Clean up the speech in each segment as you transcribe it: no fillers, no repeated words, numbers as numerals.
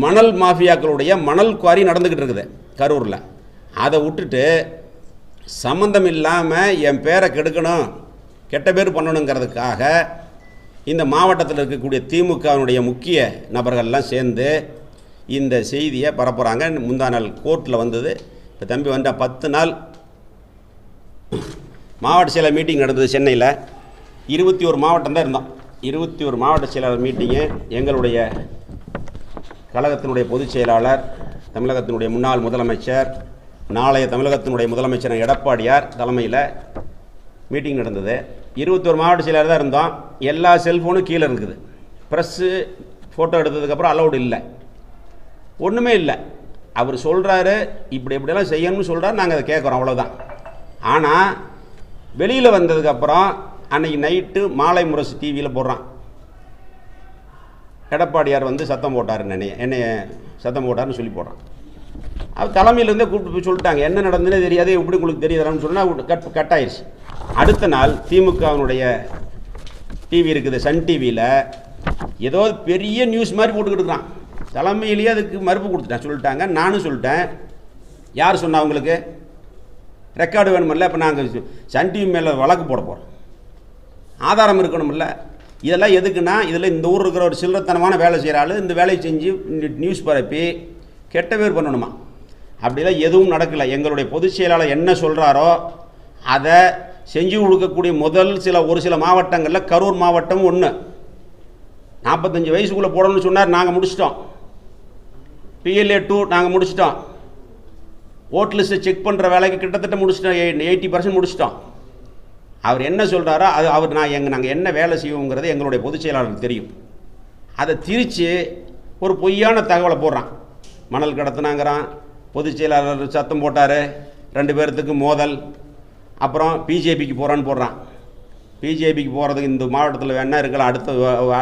மணல் மாஃபியாக்களுடைய மணல் குவாரி நடந்துக்கிட்டு இருக்குது கரூரில். அதை விட்டுட்டு சம்மந்தம் இல்லாமல் என் பேரை கெடுக்கணும், கெட்ட பேர் பண்ணணுங்கிறதுக்காக இந்த மாவட்டத்தில் இருக்கக்கூடிய திமுகவினுடைய முக்கிய நபர்கள்லாம் சேர்ந்து இந்த செய்தியை பரப்புகிறாங்க. முந்தா நாள் கோர்ட்டில் வந்தது. இப்போ தம்பி வந்த 10 நாள் மாவட்ட செயலர் மீட்டிங் நடந்தது சென்னையில். 21 மாவட்டம் தான் இருந்தோம். 21 மாவட்ட செயலாளர் மீட்டிங்கு எங்களுடைய கழகத்தினுடைய பொதுச் செயலாளர், தமிழகத்தினுடைய முன்னாள் முதலமைச்சர், நாளைய தமிழகத்தினுடைய முதலமைச்சர் எடப்பாடியார் தலைமையில் மீட்டிங் நடந்தது. 21 மாவட்ட செயலாளர் தான் இருந்தோம். எல்லா செல்ஃபோனும் கீழே இருக்குது. ப்ரெஸ்ஸு ஃபோட்டோ எடுத்ததுக்கப்புறம் அலௌடு இல்லை, ஒன்றுமே இல்லை. அவர் சொல்கிறாரு இப்படி எப்படியெல்லாம் செய்யணும்னு சொல்கிறார், நாங்கள் அதை கேட்குறோம், அவ்வளோதான். ஆனால் வெளியில் வந்ததுக்கப்புறம் அன்றைக்கி நைட்டு மாலை முரசு டிவியில் போடுறான், எடப்பாடியார் வந்து சத்தம் போட்டார், என்னைய சத்தம் போட்டார்னு சொல்லி போடுறான். அவர் தலைமையிலேருந்தே கூப்பிட்டு போய் சொல்லிட்டாங்க, என்ன நடந்துன்னே தெரியாது, எப்படி உங்களுக்கு தெரியுதான்னு சொன்னால் கட் ஆயிடுச்சு. அடுத்த நாள் திமுகவினுடைய டிவி இருக்குது, சன் டிவியில் ஏதோ பெரிய நியூஸ் மாதிரி போட்டுக்கிட்டு இருக்கிறான். தலைமையிலேயே அதுக்கு மறுப்பு கொடுத்துட்டேன், சொல்லிட்டாங்க. நானும் சொல்லிட்டேன். யார் சொன்னா அவங்களுக்கு ரெக்கார்டு வேணுமில்ல? இப்போ நாங்கள் சன் டிவி மேலே வழக்கு போட போகிறோம், ஆதாரம் இருக்கணுமில்ல? இதெல்லாம் எதுக்குன்னா, இதில் இந்த ஊர் இருக்கிற ஒரு சில்லறத்தனமான வேலை செய்கிற ஆள் இந்த வேலையை செஞ்சு நியூஸ் பரப்பி கெட்ட பேர் பண்ணணுமா? அப்படிலாம் எதுவும் நடக்கலை. எங்களுடைய பொதுச் செயலாளர் என்ன சொல்கிறாரோ அதை செஞ்சு கொடுக்கக்கூடிய ஒரு சில மாவட்டங்களில் கரூர் மாவட்டம் ஒன்று. 45 வயசுக்குள்ளே போடணும்னு சொன்னார், நாங்கள் முடிச்சிட்டோம். PLA 2 நாங்கள் முடிச்சிட்டோம். ஓட் லிஸ்ட்டை செக் பண்ணுற வேலைக்கு கிட்டத்தட்ட முடிச்சிட்டோம், 80% முடிச்சிட்டோம். அவர் என்ன சொல்கிறாரோ அது நாங்கள் என்ன வேலை செய்வோங்கிறது எங்களுடைய பொதுச் செயலாளருக்கு தெரியும். அதை திரித்து ஒரு பொய்யான தகவலை போடுறான். மணல் கடத்தினாங்கிறான், பொதுச் செயலாளர் சத்தம் போட்டார், 2 பேர்த்துக்கு மோதல், அப்புறம் பிஜேபிக்கு போகிறான்னு போடுறான். பிஜேபிக்கு போகிறதுக்கு இந்த மாவட்டத்தில் வேணா இருக்கலாம், அடுத்த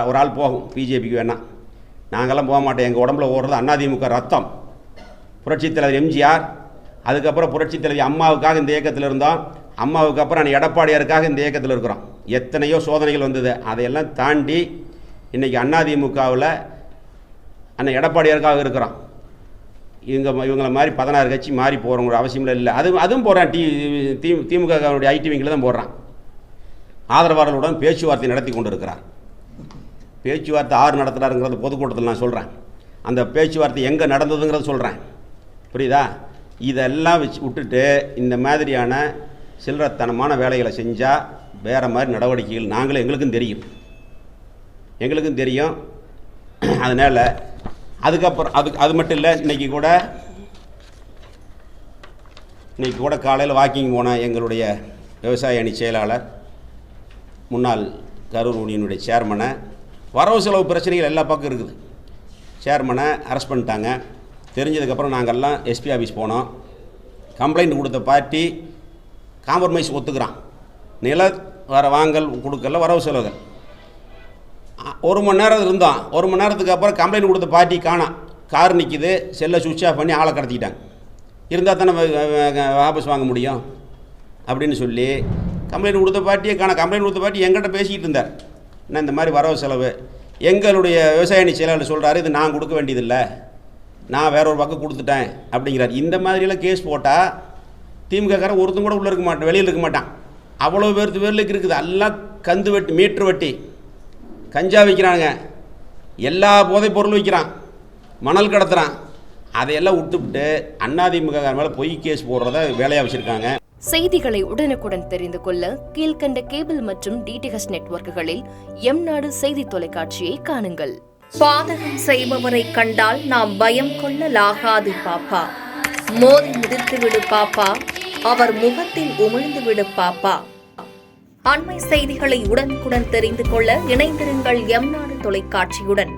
ஒரு ஆள் போகும் பிஜேபிக்கு வேணா. நாங்கள்லாம் போக மாட்டோம். எங்கள் உடம்புல ஓடுறது அதிமுக ரத்தம். புரட்சித் தலைவர் எம்ஜிஆர், அதுக்கப்புறம் புரட்சித் தலைவர் அம்மாவுக்காக இந்த இயக்கத்தில் இருந்தோம். அம்மாவுக்கு அப்புறம் எடப்பாடியாருக்காக இந்த இயக்கத்தில் இருக்கிறோம். எத்தனையோ சோதனைகள் வந்தது, அதையெல்லாம் தாண்டி இன்றைக்கி அதிமுகவில் எடப்பாடியாருக்காக இருக்கிறோம். இவங்களை மாதிரி 16 கட்சி மாறி போகிறவங்க அவசியம் இல்லை. அதுவும் போடுறான். திமுகவுடைய ஐடி விங்கில் தான் போடுறான். ஆதரவாளர்களுடன் பேச்சுவார்த்தை நடத்தி கொண்டு இருக்கிறார். பேச்சுவார்த்தை 6 நடத்துகிறாருங்கிறது பொதுக்கூட்டத்தில் நான் சொல்கிறேன். அந்த பேச்சுவார்த்தை எங்கே நடந்ததுங்கிறத சொல்கிறேன், புரியுதா? இதெல்லாம் விட்டுட்டு இந்த மாதிரியான சில்லறத்தனமான வேலைகளை செஞ்சால் வேறு மாதிரி நடவடிக்கைகள் எங்களுக்கும் தெரியும். அதனால் அதுக்கப்புறம் அது மட்டும் இல்லை, இன்றைக்கி கூட காலையில் வாக்கிங் போன எங்களுடைய விவசாய அணி செயலாளர், முன்னாள் கரூர் யூனியனுடைய சேர்மனை, வரவு செலவு பிரச்சனைகள் எல்லா பக்கம் இருக்குது. சேர்மனை அரெஸ்ட் பண்ணிட்டாங்க. தெரிஞ்சதுக்கப்புறம் நாங்கள்லாம் எஸ்பி ஆஃபீஸ் போனோம். கம்ப்ளைண்ட் கொடுத்த பார்ட்டி காம்ப்ரமைஸ் ஒத்துக்கிறான். நில வாங்கல் கொடுக்கல, வரவு செலவுகள் 1 மணி நேரம் இருந்தோம். 1 மணி நேரத்துக்கு அப்புறம் கம்ப்ளைண்ட் கொடுத்த பார்ட்டி காணோம். கார் நிற்கிது, செல்லை சுவிட்ச் ஆஃப் பண்ணி ஆளை கடத்திக்கிட்டாங்க. இருந்தால் தானே வாபஸ் வாங்க முடியும் அப்படின்னு சொல்லி கம்ப்ளைண்ட் கொடுத்த பார்ட்டியே காணோம். கம்ப்ளைண்ட் கொடுத்த பார்ட்டி எங்கிட்ட பேசிக்கிட்டு இருந்தார், நான் இந்த மாதிரி வரவு செலவு. எங்களுடைய விவசாய அணி செயலாளர் சொல்கிறாரு, இது நான் கொடுக்க வேண்டியதில்லை, நான் வேற ஒரு பக்கம் கொடுத்துட்டேன் அப்படிங்கிறார். இந்த மாதிரியெல்லாம் கேஸ் போட்டால் திமுகக்காரன் ஒருத்தன் கூட உள்ளே இருக்க மாட்டான், வெளியில் இருக்க மாட்டான். அவ்வளோ பேருக்கு இருக்குது. எல்லாம் கந்து வெட்டி, மீட்ரு வெட்டி, கஞ்சா விற்கிறாங்க, எல்லா போதைப் பொருளும் விற்கிறான், மணல் கடத்துறான். அதையெல்லாம் விட்டுவிட்டு அதிமுக மேலே பொய் கேஸ் போடுறத வேலையாக வச்சுருக்காங்க. செய்திகளை உடனுக்குடன் தெரிந்து கொள்ள கீழ்கண்ட கேபிள் மற்றும் டிடிஹெச் நெட்வொர்க்குகளில் எம்நாடு செய்தி தொலைக்காட்சியை காணுங்கள். பாதகம் செய்பவரை கண்டால் நாம் பயம் கொள்ளலாகாது பாப்பா. மோதி மிதித்து விடு பாப்பா, அவர் முகத்தில் உமிழ்ந்து விடு பாப்பா. அண்மை செய்திகளை உடனுக்குடன் தெரிந்து கொள்ள இணைந்திருங்கள் எம்நாடு தொலைக்காட்சியுடன்.